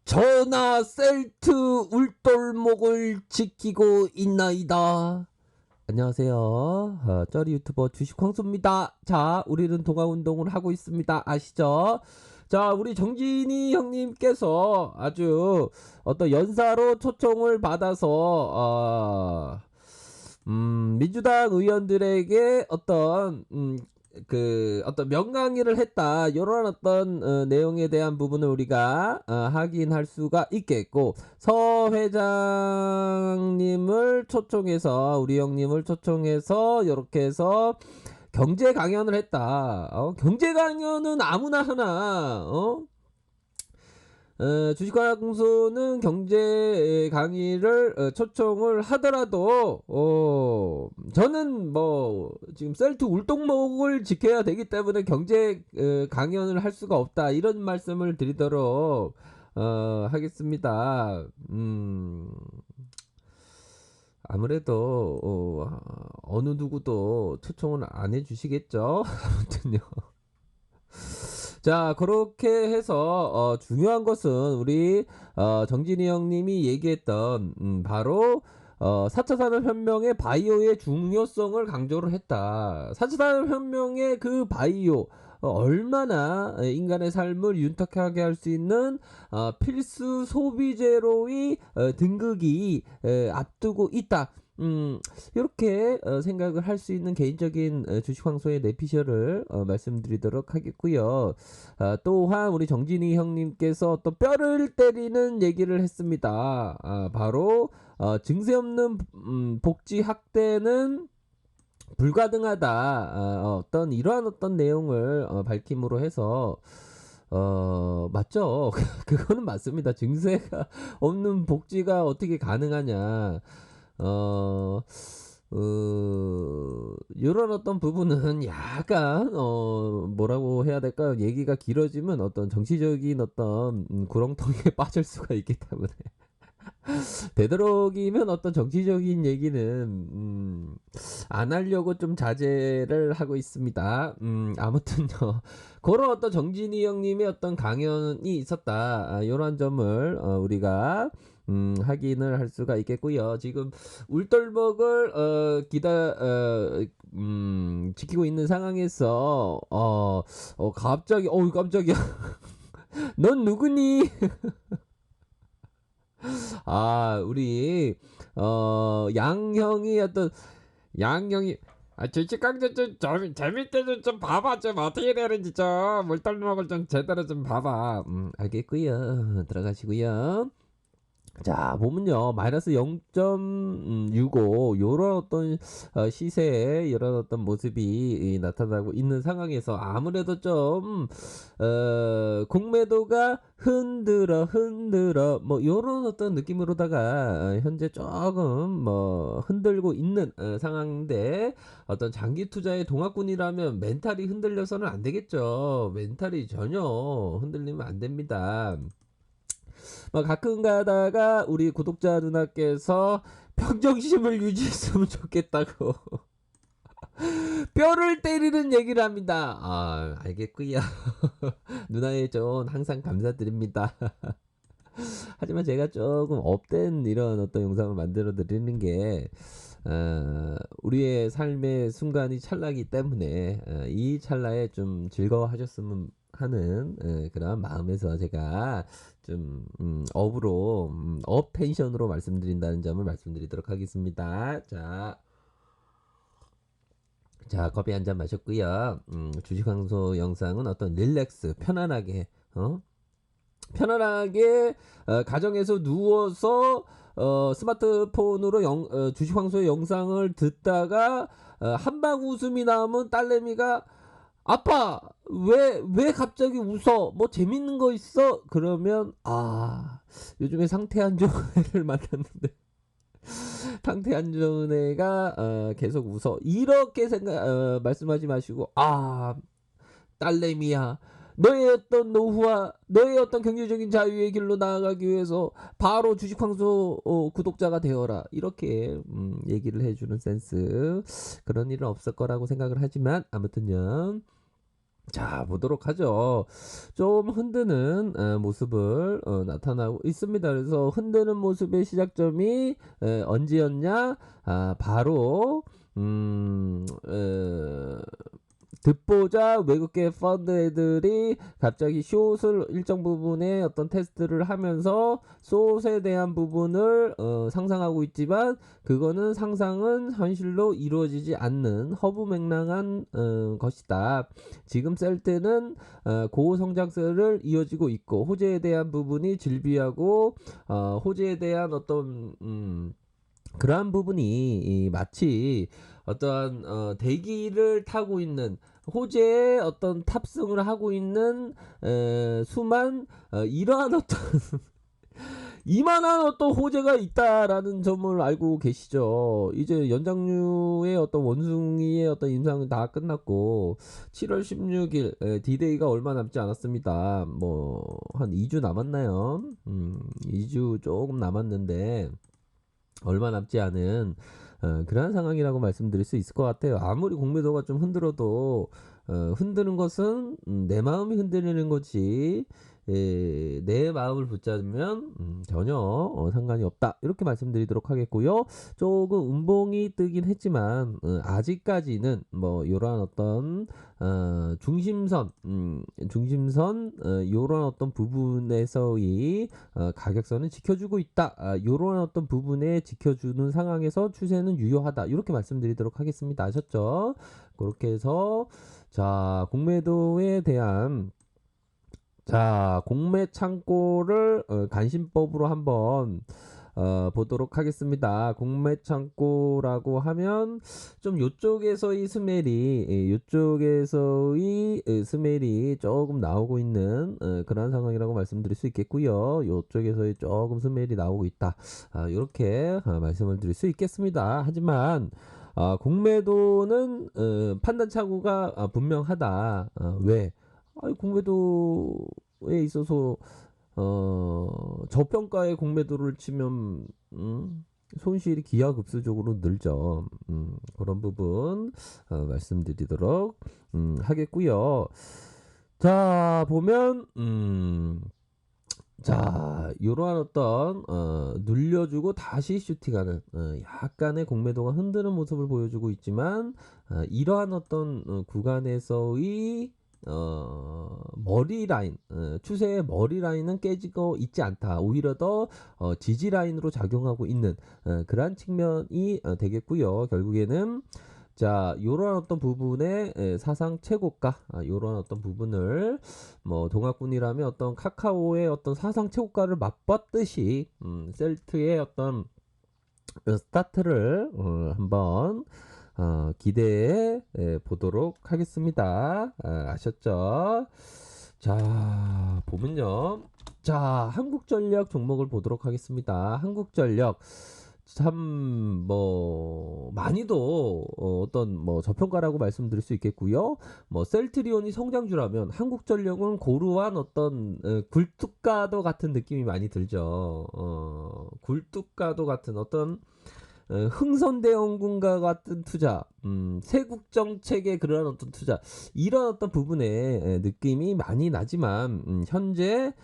전하 셀트 울돌목을 지키고 있나이다. 안녕하세요. 쩌리 유튜버 주식 황소입니다. 자, 우리는 동아운동을 하고 있습니다. 아시죠? 자, 우리 정진이 형님께서 아주 어떤 연사로 초청을 받아서 민주당 의원들에게 어떤 명강의를 했다. 이런 어떤 내용에 대한 부분을 우리가 확인할 수가 있겠고, 서 회장님을 초청해서 우리 형님을 초청해서 이렇게 해서 경제 강연을 했다. 경제 강연은 아무나 하나. 주식과학공소는 경제 강의를 초청을 하더라도 저는 뭐 지금 셀트 울동목을 지켜야 되기 때문에 경제 강연을 할 수가 없다, 이런 말씀을 드리도록 하겠습니다. 아무래도 어느 누구도 초청을 안 해주시겠죠. 아무튼요. 자, 그렇게 해서 중요한 것은 우리 정진이 형님이 얘기했던 바로 4차 산업혁명의 바이오의 중요성을 강조를 했다. 4차 산업혁명의 그 바이오, 얼마나 인간의 삶을 윤택하게 할 수 있는 필수 소비재로의 등극이 앞두고 있다. 이렇게 생각을 할 수 있는 개인적인 주식황소의 내피셜을 말씀드리도록 하겠고요. 또한 우리 정진이 형님께서 또 뼈를 때리는 얘기를 했습니다. 바로 증세 없는 복지 확대는 불가능하다. 어떤 이러한 어떤 내용을 밝힘으로 해서 맞죠? 그거는 맞습니다. 증세가 없는 복지가 어떻게 가능하냐. 요런 어떤 부분은 약간 뭐라고 해야 될까요? 얘기가 길어지면 어떤 정치적인 어떤 구렁텅이에 빠질 수가 있기 때문에 되도록이면 어떤 정치적인 얘기는 안 하려고 좀 자제를 하고 있습니다. 아무튼요. 그런 어떤 정진이 형님의 어떤 강연이 있었다. 이런 점을 우리가 확인을 할 수가 있겠고요. 지금 울돌먹을 지키고 있는 상황에서 갑자기 깜짝이야. 넌 누구니? 우리 양형이 주식 강좌 좀 재밌게 좀 봐봐. 좀 어떻게 되는지 좀 물떨먹을 좀 제대로 좀 봐봐. 알겠고요. 들어가시고요. 자, 보면요, 마이너스 0.65 요런 어떤 시세에 이런 어떤 모습이 나타나고 있는 상황에서 아무래도 좀 공매도가 흔들어 뭐 요런 어떤 느낌으로다가 현재 조금 뭐 흔들고 있는 상황인데, 어떤 장기 투자의 동학군이라면 멘탈이 흔들려서는 안 되겠죠. 멘탈이 전혀 흔들리면 안 됩니다. 가끔 가다가 우리 구독자 누나께서 평정심을 유지했으면 좋겠다고 뼈를 때리는 얘기를 합니다. 알겠고요. 누나의 조언 항상 감사드립니다. 하지만 제가 조금 업된 이런 어떤 영상을 만들어 드리는 게 우리의 삶의 순간이 찰나기 때문에 이 찰나에 좀 즐거워하셨으면 하는 그런 마음에서 제가 좀 업으로 업 텐션으로 말씀드린다는 점을 말씀드리도록 하겠습니다. 자, 커피 한 잔 마셨고요. 주식황소 영상은 어떤 릴렉스, 편안하게 가정에서 누워서 스마트폰으로 주식황소의 영상을 듣다가 한방 웃음이 나오면 딸내미가 아빠 왜 갑자기 웃어? 뭐 재밌는 거 있어? 그러면 요즘에 상태 안 좋은 애를 만났는데 상태 안 좋은 애가 계속 웃어, 이렇게 말씀하지 마시고, 딸내미야, 너의 어떤 노후와 너의 어떤 경제적인 자유의 길로 나아가기 위해서 바로 주식황소 구독자가 되어라, 이렇게 얘기를 해주는 센스. 그런 일은 없을 거라고 생각을 하지만 아무튼요. 자 보도록 하죠. 좀 흔드는 모습을 나타나고 있습니다. 그래서 흔드는 모습의 시작점이 언제였냐? 바로 듣보잡 외국계 펀드 애들이 갑자기 숏을 일정 부분에 어떤 테스트를 하면서 숏에 대한 부분을 상상하고 있지만 그거는 상상은 현실로 이루어지지 않는 허무맹랑한 것이다. 지금 셀트는 고성장세를 이어지고 있고 호재에 대한 부분이 질비하고 호재에 대한 어떤 그러한 부분이 마치 어떠한 대기를 타고 있는 호재의 어떤 탑승을 하고 있는 수만 이러한 어떤 이만한 어떤 호재가 있다라는 점을 알고 계시죠. 이제 연장류의 어떤 원숭이의 어떤 임상은 다 끝났고 7월 16일 디데이가 얼마 남지 않았습니다. 뭐 한 2주 남았나요? 2주 조금 남았는데 얼마 남지 않은 그러한 상황이라고 말씀드릴 수 있을 것 같아요. 아무리 공매도가 좀 흔들어도 흔드는 것은 내 마음이 흔들리는 거지 내 마음을 붙잡으면 전혀 상관이 없다 이렇게 말씀드리도록 하겠고요. 조금 음봉이 뜨긴 했지만 아직까지는 뭐 이러한 어떤 중심선 요런 어떤 부분에서의 가격선은 지켜주고 있다. 요런 어떤 부분에 지켜주는 상황에서 추세는 유효하다. 이렇게 말씀드리도록 하겠습니다. 아셨죠? 그렇게 해서 자 공매도에 대한 자 공매 창고를 간신법으로 한번 보도록 하겠습니다. 공매 창고라고 하면 좀 요쪽에서의 스멜이 요쪽에서의 스멜이 조금 나오고 있는 그런 상황이라고 말씀드릴 수 있겠고요. 요쪽에서의 조금 스멜이 나오고 있다. 이렇게 말씀을 드릴 수 있겠습니다. 하지만 공매도는 판단 착오가 분명하다. 왜? 공매도에 있어서 저평가의 공매도를 치면 손실이 기하급수적으로 늘죠. 그런 부분 말씀드리도록 하겠고요. 자 보면 자 이러한 어떤 눌려주고 다시 슈팅하는 약간의 공매도가 흔드는 모습을 보여주고 있지만 이러한 어떤 구간에서의 머리 라인 추세의 머리 라인은 깨지고 있지 않다. 오히려 더 지지 라인으로 작용하고 있는 그러한 측면이 되겠고요. 결국에는 자 요런 어떤 부분에 사상 최고가 요런 어떤 부분을 뭐 동학군이라면 어떤 카카오의 어떤 사상 최고가를 맛봤듯이 셀트의 어떤 스타트를 한번 기대해 보도록 하겠습니다. 아셨죠? 자 보면요. 자 한국전력 종목을 보도록 하겠습니다. 한국전력 참 뭐 많이도 어떤 뭐 저평가라고 말씀드릴 수 있겠고요. 뭐 셀트리온이 성장주라면 한국전력은 고루한 어떤 굴뚝가도 같은 느낌이 많이 들죠. 굴뚝가도 같은 어떤 흥선대원군과 같은 투자, 세국정책의 그런 어떤 투자, 이런 어떤 부분에 느낌이 많이 나지만 현재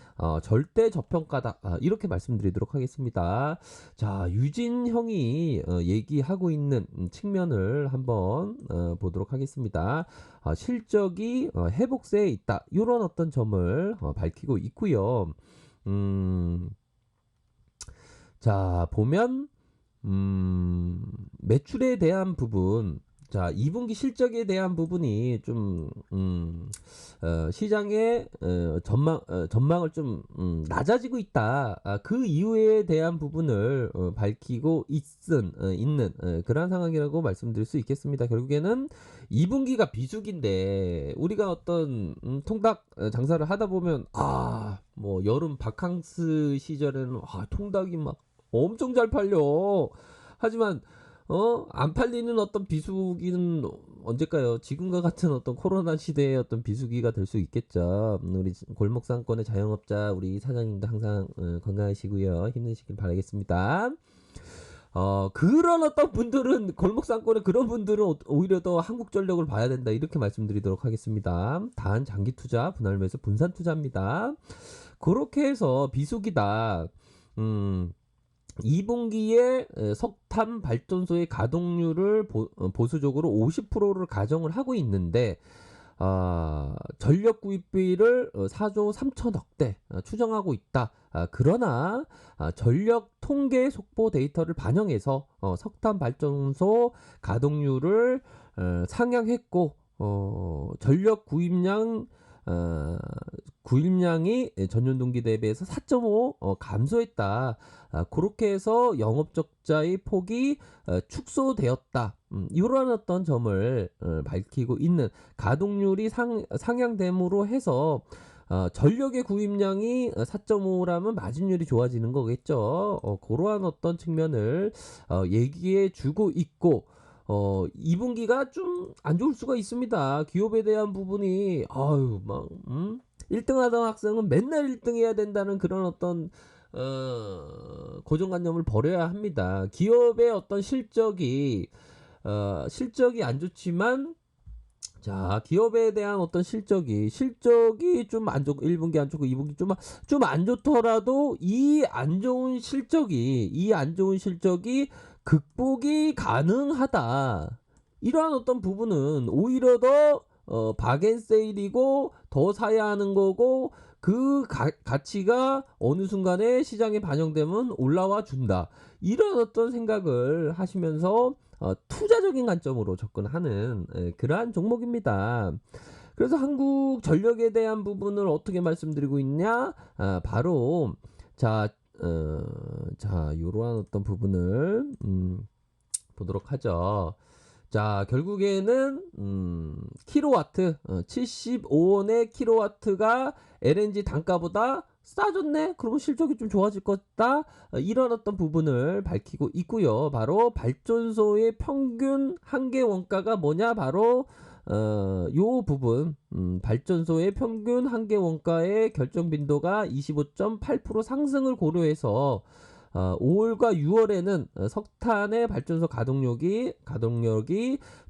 절대 저평가다. 이렇게 말씀드리도록 하겠습니다. 자 유진형이 얘기하고 있는 측면을 한번 보도록 하겠습니다. 실적이 회복세에 있다. 이런 어떤 점을 밝히고 있고요. 자 보면 매출에 대한 부분, 자 2분기 실적에 대한 부분이 좀 시장의 전망을 좀 낮아지고 있다. 그 이유에 대한 부분을 밝히고 있는 그런 상황이라고 말씀드릴 수 있겠습니다. 결국에는 2분기가 비수기인데 우리가 어떤 통닭 장사를 하다 보면 뭐 여름 바캉스 시절에는 통닭이 막 엄청 잘 팔려. 하지만 안 팔리는 어떤 비수기는 언제까요? 지금과 같은 어떤 코로나 시대의 어떤 비수기가 될 수 있겠죠. 우리 골목 상권의 자영업자 우리 사장님도 항상 건강하시고요. 힘내시길 바라겠습니다. 그런 어떤 분들은 골목상권의 그런 분들은 오히려 더 한국전력을 봐야 된다 이렇게 말씀드리도록 하겠습니다. 단 장기 투자, 분할 매수, 분산 투자입니다. 그렇게 해서 비수기다. 2분기에 석탄 발전소의 가동률을 보수적으로 50%를 가정을 하고 있는데 전력 구입비를 4조 3천억대 추정하고 있다. 그러나 전력 통계 속보 데이터를 반영해서 석탄 발전소 가동률을 상향했고 전력 구입량이 전년 동기 대비해서 4.5 감소했다. 그렇게 해서 영업적자의 폭이 축소되었다. 이러한 어떤 점을 밝히고 있는 가동률이 상향됨으로 해서 전력의 구입량이 4.5라면 마진율이 좋아지는 거겠죠. 그러한 어떤 측면을 얘기해 주고 있고 2분기가 좀 안 좋을 수가 있습니다. 기업에 대한 부분이 아유 막 1등 하던 학생은 맨날 1등 해야 된다는 그런 어떤 고정관념을 버려야 합니다. 기업의 어떤 실적이 안 좋지만 자, 기업에 대한 어떤 실적이 좀 안 좋고 1분기 안 좋고 2분기 좀 안 좋더라도 이 안 좋은 실적이 극복이 가능하다. 이러한 어떤 부분은 오히려 더 박앤세일이고 더 사야 하는 거고 그 가치가 어느 순간에 시장에 반영되면 올라와 준다. 이런 어떤 생각을 하시면서 투자적인 관점으로 접근하는 그러한 종목입니다. 그래서 한국 전력에 대한 부분을 어떻게 말씀드리고 있냐? 바로 자 이러한 어떤 부분을 보도록 하죠. 자, 결국에는 킬로와트 75원의 킬로와트가 LNG 단가보다 싸졌네? 그러면 실적이 좀 좋아질 거다? 이런 어떤 부분을 밝히고 있고요. 바로 발전소의 평균 한계 원가가 뭐냐? 바로 요 부분 발전소의 평균 한계 원가의 결정 빈도가 25.8% 상승을 고려해서 5월과 6월에는 석탄의 발전소 가동력이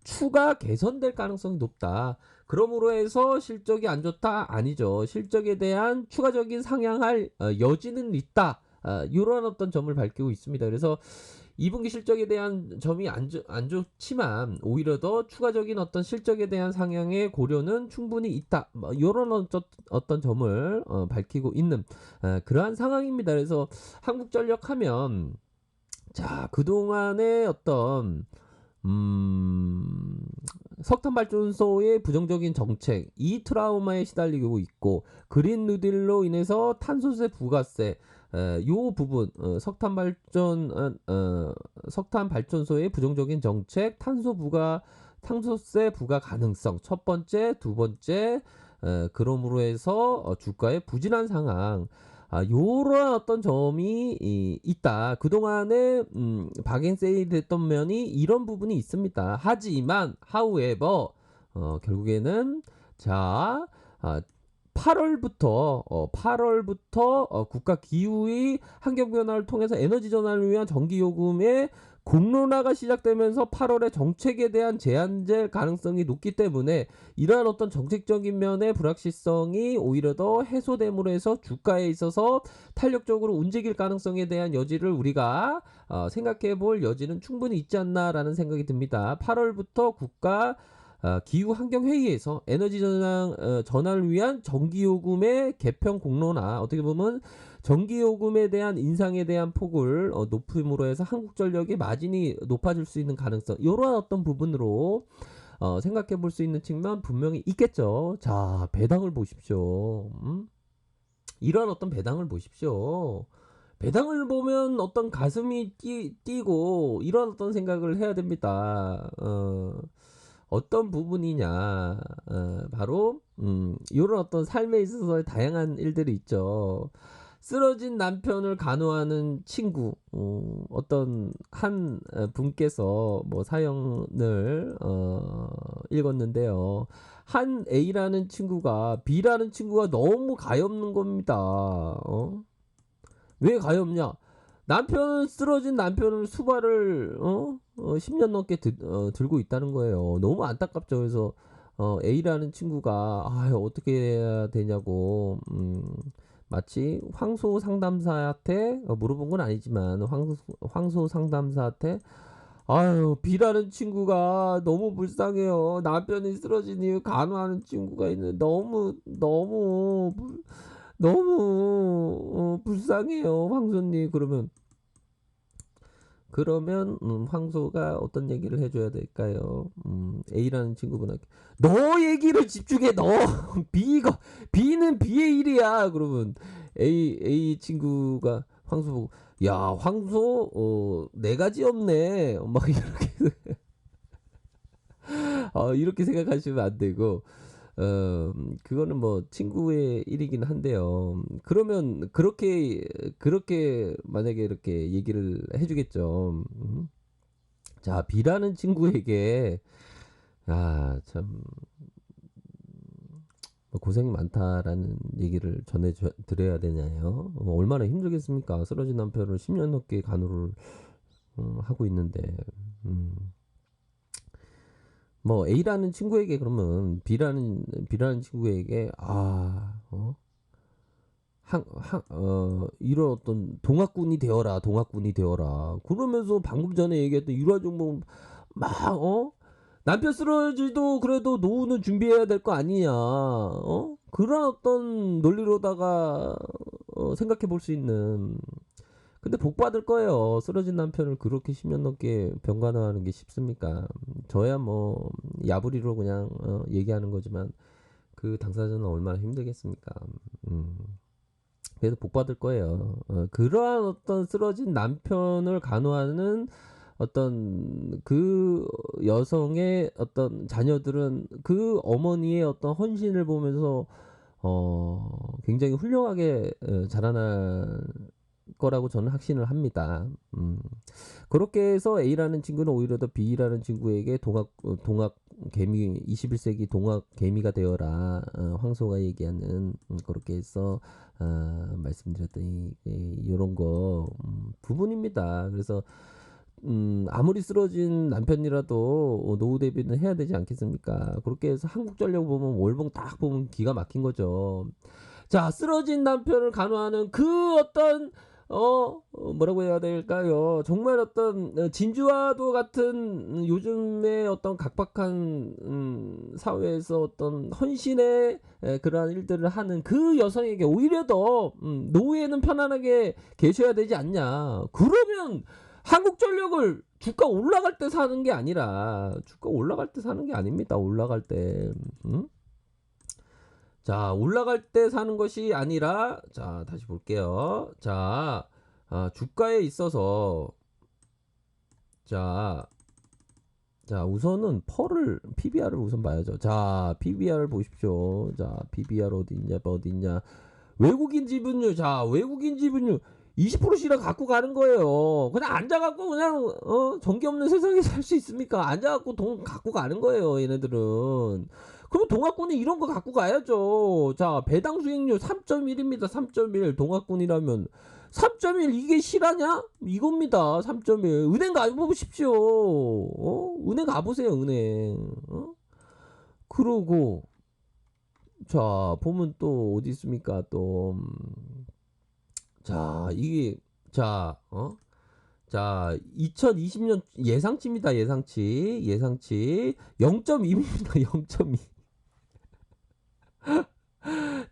추가 개선될 가능성이 높다. 그러므로 해서 실적이 안 좋다? 아니죠. 실적에 대한 추가적인 상향할 여지는 있다. 이런 어떤 점을 밝히고 있습니다. 그래서 2분기 실적에 대한 점이 안 좋지만 오히려 더 추가적인 어떤 실적에 대한 상향의 고려는 충분히 있다. 이런 어떤 점을 밝히고 있는 그러한 상황입니다. 그래서 한국전력 하면 자, 그동안의 어떤 석탄 발전소의 부정적인 정책 이 트라우마에 시달리고 있고 그린 뉴딜로 인해서 탄소세 부가세 요 부분 석탄 발전소의 부정적인 정책 탄소세 부과 가능성 첫 번째 두 번째 그러므로 해서 주가의 부진한 상황 요런 어떤 점이 있다. 그동안에 박앤세일 됐던 면이 이런 부분이 있습니다. 하지만 however 결국에는 자 8월부터 국가 기후의 환경 변화를 통해서 에너지 전환을 위한 전기 요금의 공론화가 시작되면서 8월에 정책에 대한 제한될 가능성이 높기 때문에 이러한 어떤 정책적인 면의 불확실성이 오히려 더 해소됨으로 해서 주가에 있어서 탄력적으로 움직일 가능성에 대한 여지를 우리가 생각해 볼 여지는 충분히 있지 않나라는 생각이 듭니다. 8월부터 국가 기후환경회의에서 에너지 전환을 위한 전기요금의 개편 공론화 어떻게 보면 전기요금에 대한 인상에 대한 폭을 높임으로 해서 한국전력의 마진이 높아질 수 있는 가능성 이러한 어떤 부분으로 생각해 볼 수 있는 측면 분명히 있겠죠. 자, 배당을 보십시오. 이러한 어떤 배당을 보십시오. 배당을 보면 어떤 가슴이 뛰고 이런 어떤 생각을 해야 됩니다. 어떤 부분이냐 바로 이런 어떤 삶에 있어서 다양한 일들이 있죠. 쓰러진 남편을 간호하는 친구 어떤 한 분께서 뭐 사연을 읽었는데요. 한 A라는 친구가 B라는 친구가 너무 가엾는 겁니다. 왜 가엾냐? 남편은 쓰러진 남편을 수발을 10년 넘게 들고 있다는 거예요. 너무 안타깝죠. 그래서 A라는 친구가 어떻게 해야 되냐고 마치 황소 상담사한테 물어본 건 아니지만 황소 상담사한테 B라는 친구가 너무 불쌍해요. 남편이 쓰러진 이유 간호하는 친구가 있는데 너무 불쌍해요, 황소님. 그러면 황소가 어떤 얘기를 해줘야 될까요? A라는 친구분한테 너 얘기를 집중해. 너 B는 B의 일이야. 그러면 A 친구가 황소 보고 야 황소 네 가지 없네. 막 이렇게 이렇게 생각하시면 안 되고 그거는 뭐 친구의 일이긴 한데요. 그러면 그렇게 만약에 이렇게 얘기를 해주겠죠. 자, B라는 친구에게 참 고생이 많다라는 얘기를 드려야 되냐요. 얼마나 힘들겠습니까? 쓰러진 남편을 10년 넘게 간호를 하고 있는데 뭐 A라는 친구에게 그러면 B라는 친구에게 이런 어떤 동학군이 되어라 그러면서 방금 전에 얘기했던 일화종목 막 남편 쓰러지도 그래도 노후는 준비해야 될 거 아니냐 그런 어떤 논리로다가 생각해 볼 수 있는. 근데 복 받을 거예요. 쓰러진 남편을 그렇게 10년 넘게 병간호하는 게 쉽습니까? 저야 뭐 야부리로 그냥 얘기하는 거지만 그 당사자는 얼마나 힘들겠습니까? 그래서 복 받을 거예요. 그러한 어떤 쓰러진 남편을 간호하는 어떤 그 여성의 어떤 자녀들은 그 어머니의 어떤 헌신을 보면서 굉장히 훌륭하게 자라날 거라고 저는 확신을 합니다. 그렇게 해서 A라는 친구는 오히려 더 B라는 친구에게 동학 개미 21세기 동학 개미가 되어라 황소가 얘기하는 그렇게 해서 말씀드렸던 이런 거 부분입니다. 그래서 아무리 쓰러진 남편이라도 노후 대비는 해야 되지 않겠습니까? 그렇게 해서 한국전력 보면 월봉 딱 보면 기가 막힌 거죠. 자, 쓰러진 남편을 간호하는 그 어떤 뭐라고 해야 될까요? 정말 어떤 진주와도 같은 요즘의 어떤 각박한 사회에서 어떤 헌신의 그러한 일들을 하는 그 여성에게 오히려 더 노후에는 편안하게 계셔야 되지 않냐. 그러면 한국전력을 주가 올라갈 때 사는 게 아니라 주가 올라갈 때 사는 게 아닙니다. 올라갈 때. 자, 올라갈 때 사는 것이 아니라 자, 다시 볼게요. 자, 주가에 있어서 자, 우선은 PBR을 우선 봐야죠. 자, PBR 보십시오. 자, PBR 어디 있냐. 외국인 지분율. 자, 외국인 지분율 20%씩이나 갖고 가는 거예요. 그냥 앉아갖고 그냥 전기 없는 세상에 살 수 있습니까? 앉아갖고 돈 갖고 가는 거예요, 얘네들은. 그럼 동학군이 이런 거 갖고 가야죠. 자, 배당 수익률 3.1입니다. 3.1 동학군이라면 3.1 이게 실화냐? 이겁니다. 3.1 은행 가보십시오. 은행 가보세요, 은행. 그러고 자, 보면 또 어디 있습니까? 또 자, 이게 자, 2020년 예상치입니다. 예상치 0.2입니다. 0.2.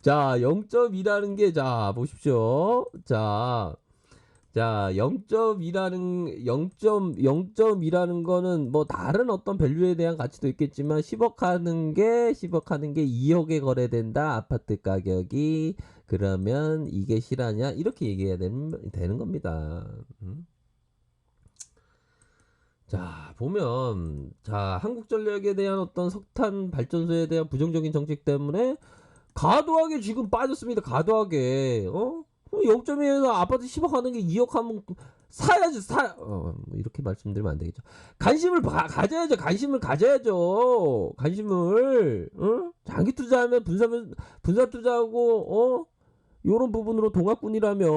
자, 0.2라는 게 자, 보십시오. 자, 0.2라는 거는 뭐 다른 어떤 밸류에 대한 가치도 있겠지만 10억 하는 게 2억에 거래된다. 아파트 가격이. 그러면 이게 실화냐? 이렇게 얘기해야 되는 겁니다. 자, 보면 자, 한국전력에 대한 어떤 석탄 발전소에 대한 부정적인 정책 때문에 과도하게 지금 빠졌습니다. 과도하게. 0.1에서 아파트 10억 하는 게 2억 하면 사야지. 이렇게 말씀드리면 안 되겠죠. 관심을 가져야죠. 관심을 장기 투자하면 분산 투자하고 요런 부분으로 동학군이라면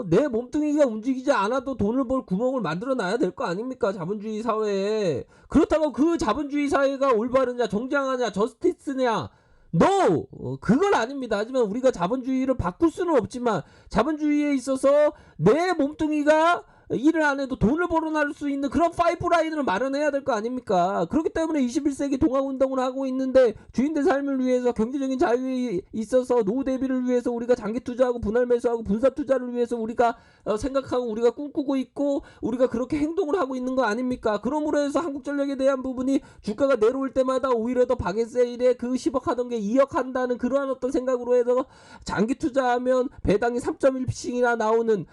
내 몸뚱이가 움직이지 않아도 돈을 벌 구멍을 만들어 놔야 될 거 아닙니까? 자본주의 사회에. 그렇다고 그 자본주의 사회가 올바르냐, 정당하냐, 저스티스냐? No! 그건 아닙니다. 하지만 우리가 자본주의를 바꿀 수는 없지만 자본주의에 있어서 내 몸뚱이가 일을 안 해도 돈을 벌어날 수 있는 그런 파이프라인을 마련해야 될 거 아닙니까? 그렇기 때문에 21세기 동학운동을 하고 있는데 주인된 삶을 위해서 경제적인 자유에 있어서 노후 대비를 위해서 우리가 장기 투자하고 분할 매수하고 분사 투자를 위해서 우리가 생각하고 우리가 꿈꾸고 있고 우리가 그렇게 행동을 하고 있는 거 아닙니까? 그러므로 해서 한국전력에 대한 부분이 주가가 내려올 때마다 오히려 더 박앤세일에 그 10억 하던 게 2억 한다는 그러한 어떤 생각으로 해서 장기 투자하면 배당이 3.1씩이나 나오는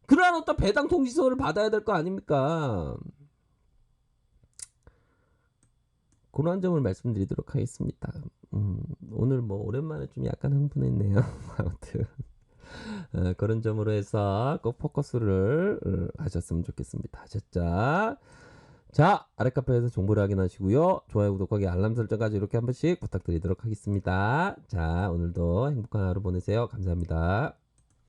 그러한 어떤 배당 통지서를 받아야 될 거 아닙니까? 그런 점을 말씀드리도록 하겠습니다. 오늘 뭐 오랜만에 좀 약간 흥분했네요. 아무튼 그런 점으로 해서 꼭 포커스를 하셨으면 좋겠습니다. 하셨죠? 자, 아래 카페에서 정보를 확인하시고요. 좋아요, 구독하기, 알람 설정까지 이렇게 한 번씩 부탁드리도록 하겠습니다. 자, 오늘도 행복한 하루 보내세요. 감사합니다.